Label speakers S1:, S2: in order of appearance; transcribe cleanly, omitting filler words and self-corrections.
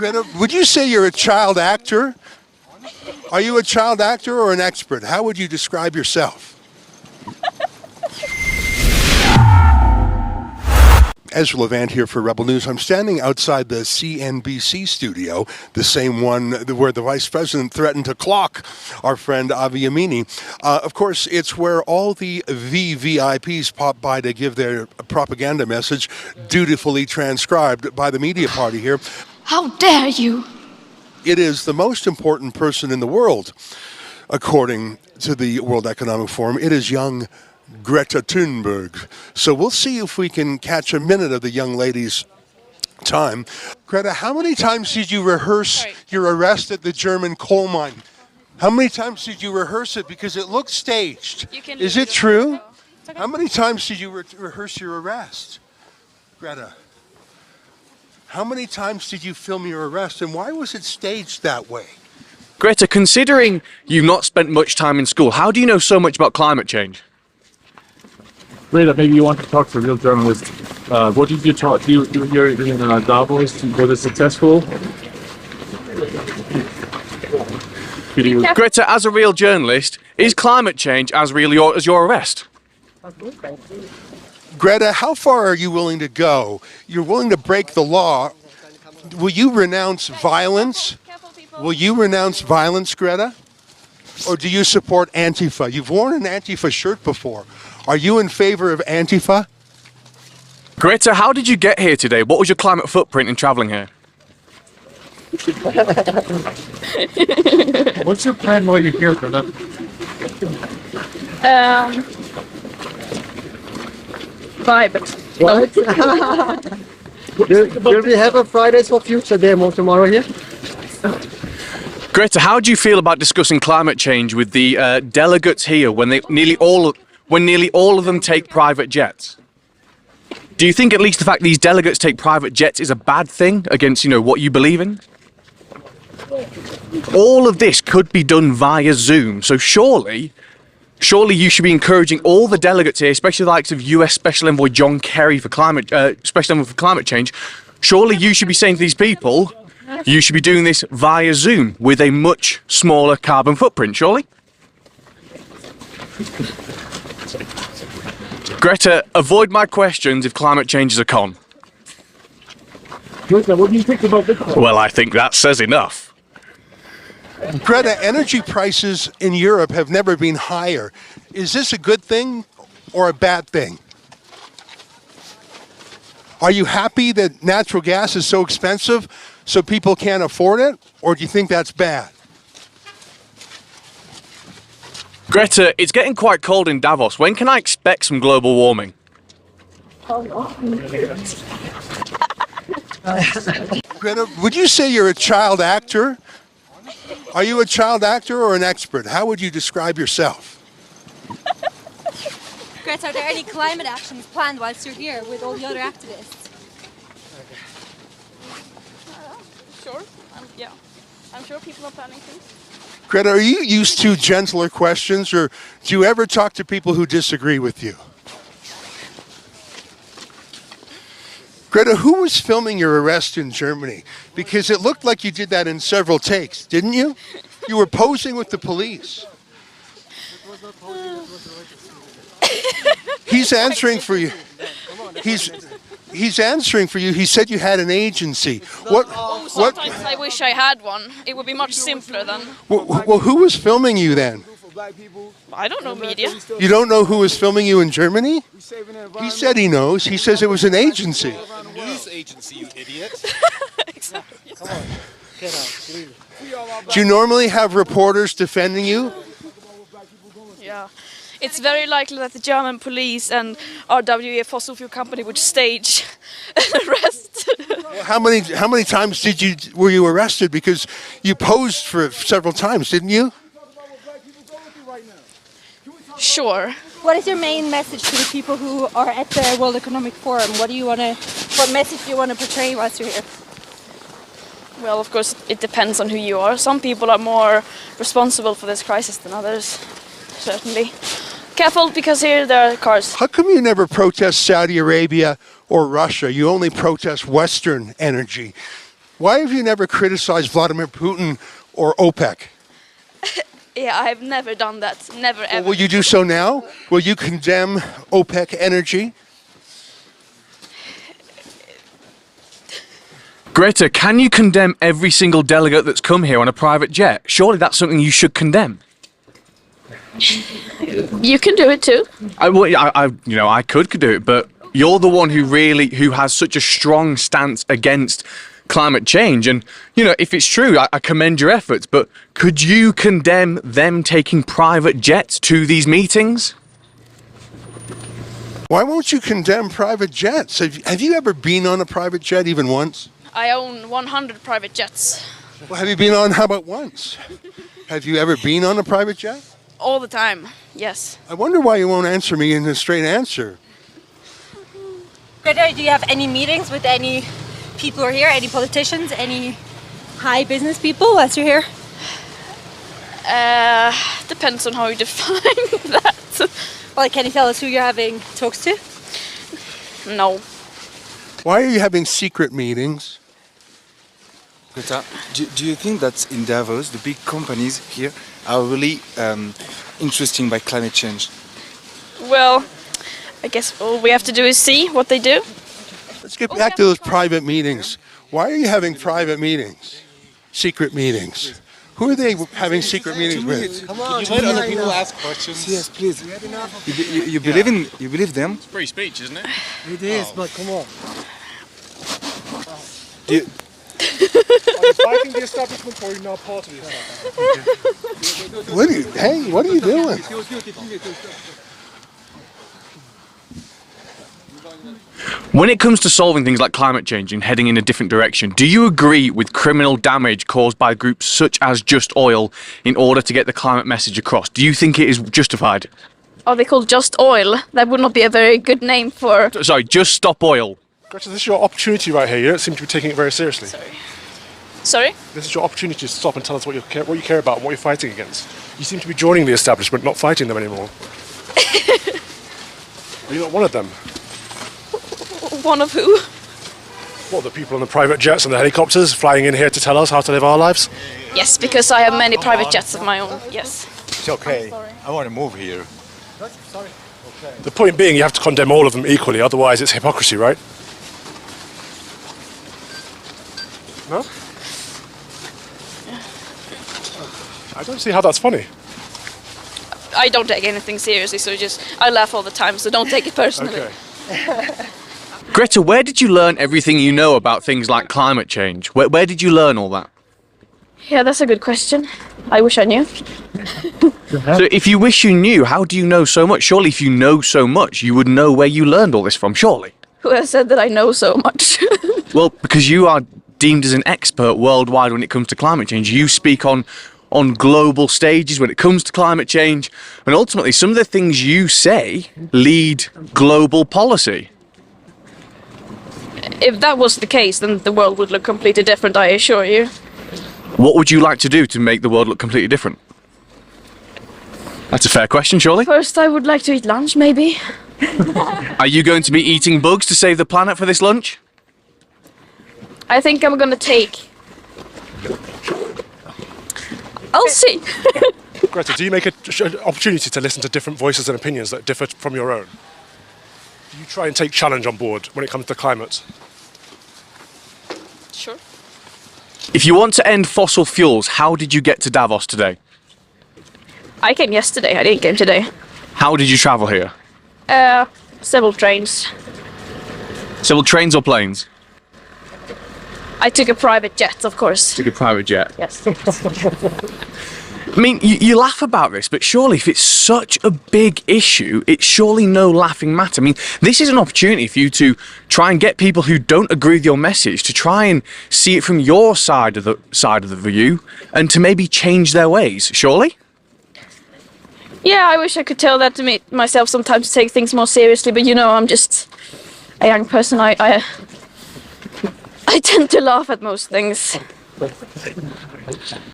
S1: Greta, would you say you're a child actor? Are you a child actor or an expert? How would you describe yourself? Ezra Levant here for Rebel News. I'm standing outside the CNBC studio, the same one where the vice president threatened to clock our friend Avi Yamini. Of course, it's where all the VVIPs pop by to give their propaganda message, dutifully transcribed by the media party here.
S2: How dare you!
S1: It is the most important person in the world, according to the World Economic Forum. It is young Greta Thunberg. So we'll see if we can catch a minute of the young lady's time. Greta, how many times did you rehearse your arrest at the German coal mine? How many times did you rehearse it? Because it looked staged. Is it true? Okay. How many times did you rehearse your arrest? Greta, how many times did you film your arrest, and why was it staged that way?
S3: Greta, considering you've not spent much time in school, how do you know so much about climate change?
S4: Greta, maybe you want to talk to a real journalist. What did you talk? You're in Davos. Was it successful?
S3: Greta, as a real journalist, is climate change as real as your arrest?
S1: Greta, how far are you willing to go? You're willing to break the law. Will you renounce violence? Will you renounce violence, Greta? Or do you support Antifa? You've worn an Antifa shirt before. Are you in favor of Antifa?
S3: Greta, how did you get here today? What was your climate footprint in traveling here?
S4: What's your plan while you're here, Greta?
S2: Vibe.
S5: What? Will we have a Fridays for Future demo tomorrow here?
S3: Greta, how do you feel about discussing climate change with the delegates here when nearly all of them take private jets? Do you think at least the fact these delegates take private jets is a bad thing against, what you believe in? All of this could be done via Zoom, so surely you should be encouraging all the delegates here, especially the likes of US Special Envoy John Kerry for Special Envoy for Climate Change. Surely you should be saying to these people, you should be doing this via Zoom with a much smaller carbon footprint, surely? Greta, avoid my questions if climate change is a con.
S4: Greta, what do you think about Bitcoin?
S3: Well, I think that says enough.
S1: Greta, energy prices in Europe have never been higher. Is this a good thing or a bad thing? Are you happy that natural gas is so expensive so people can't afford it, or do you think that's bad?
S3: Greta, it's getting quite cold in Davos. When can I expect some global warming?
S1: Greta, would you say you're a child actor? Are you a child actor or an expert? How would you describe yourself?
S6: Greta, are there any climate actions planned whilst you're here with all the other activists?
S2: Sure. Yeah. I'm sure people are planning things.
S1: Greta, are you used to gentler questions, or do you ever talk to people who disagree with you? Greta, who was filming your arrest in Germany? Because it looked like you did that in several takes, didn't you? You were posing with the police. He's answering for you. He's answering for you. He said you had an agency.
S2: Sometimes I wish I had one. It would be much simpler then.
S1: Well, who was filming you then?
S2: I don't know, media.
S1: You don't know who was filming you in Germany? He said he knows. He says it was an agency.
S7: News agency, you idiot.
S2: Exactly.
S5: Come on, get out, please.
S1: Do you normally have reporters defending you?
S2: Yeah. It's very likely that the German police and RWE, fossil fuel company, would stage an arrest.
S1: How many times were you arrested? Because you posed for several times, didn't you?
S2: Sure.
S6: What is your main message to the people who are at the World Economic Forum? What message do you want to portray whilst you're here?
S2: Well, of course, it depends on who you are. Some people are more responsible for this crisis than others, certainly. Careful, because here there are cars.
S1: How come you never protest Saudi Arabia or Russia? You only protest Western energy. Why have you never criticized Vladimir Putin or OPEC?
S2: Yeah, I've never done that. Never ever.
S1: Well, will you do so now? Will you condemn OPEC energy?
S3: Greta, can you condemn every single delegate that's come here on a private jet? Surely that's something you should condemn.
S2: You can do it too.
S3: I could do it, but you're the one who has such a strong stance against climate change. And, if it's true, I commend your efforts, but could you condemn them taking private jets to these meetings?
S1: Why won't you condemn private jets? Have you ever been on a private jet even once?
S2: I own 100 private jets.
S1: Well, have you been on, how about once? Have you ever been on a private jet?
S2: All the time, yes.
S1: I wonder why you won't answer me in a straight answer.
S6: Greta, do you have any meetings with any people who are here? Any politicians? Any high business people as you're here?
S2: Depends on how you define that.
S6: Well, can you tell us who you're having talks to?
S2: No.
S1: Why are you having secret meetings?
S8: Greta, do you think that in Davos, the big companies here are really interesting by climate change?
S2: Well, I guess all we have to do is see what they do.
S1: Let's get back to those private meetings. Why are you having private meetings? Secret meetings? Who are they having secret meetings with?
S5: Come on,
S7: You let other people ask questions.
S8: Yes, please. You believe them?
S3: It's free speech, isn't it?
S5: It is, but come on.
S8: Do you,
S7: Are you fighting the establishment or are you not part of the establishment?
S1: What are you doing?
S3: When it comes to solving things like climate change and heading in a different direction, do you agree with criminal damage caused by groups such as Just Oil in order to get the climate message across? Do you think it is justified?
S2: Are they called Just Oil? That would not be a very good name for...
S3: Sorry, Just Stop Oil.
S7: Greta, this is your opportunity right here. You don't seem to be taking it very seriously.
S2: Sorry?
S7: This is your opportunity to stop and tell us what you care about and what you're fighting against. You seem to be joining the establishment, not fighting them anymore. Are you not one of them?
S2: One of who?
S7: What, the people on the private jets and the helicopters flying in here to tell us how to live our lives?
S2: Yes, because I have many private jets of my own, yes.
S9: It's okay. I want to move here.
S7: The point being, you have to condemn all of them equally, otherwise it's hypocrisy, right? No? I don't see how that's funny.
S2: I don't take anything seriously, so I laugh all the time, so don't take it personally.
S7: Okay.
S3: Greta, where did you learn everything you know about things like climate change? Where did you learn all that?
S2: Yeah, that's a good question. I wish I knew.
S3: So if you wish you knew, how do you know so much? Surely if you know so much, you would know where you learned all this from, surely?
S2: Who has said that I know so much?
S3: Well, because you are deemed as an expert worldwide when it comes to climate change. You speak on global stages when it comes to climate change, and ultimately some of the things you say lead global policy.
S2: If that was the case, then the world would look completely different, I assure you.
S3: What would you like to do to make the world look completely different? That's a fair question, surely.
S2: First, I would like to eat lunch, maybe.
S3: Are you going to be eating bugs to save the planet for this lunch?
S2: I think I'm gonna take... I'll see.
S7: Greta, do you make an opportunity to listen to different voices and opinions that differ from your own? Do you try and take challenge on board when it comes to climate?
S2: Sure.
S3: If you want to end fossil fuels, how did you get to Davos today?
S2: I came yesterday, I didn't come today.
S3: How did you travel here?
S2: Several trains.
S3: Several trains or planes?
S2: I took a private jet, of course.
S3: Took a private jet.
S2: Yes.
S3: I mean, you laugh about this, but surely if it's such a big issue, it's surely no laughing matter. I mean, this is an opportunity for you to try and get people who don't agree with your message to try and see it from your side of the view and to maybe change their ways, surely?
S2: Yeah, I wish I could tell that to myself sometimes to take things more seriously, but I'm just a young person. I tend to laugh at most things.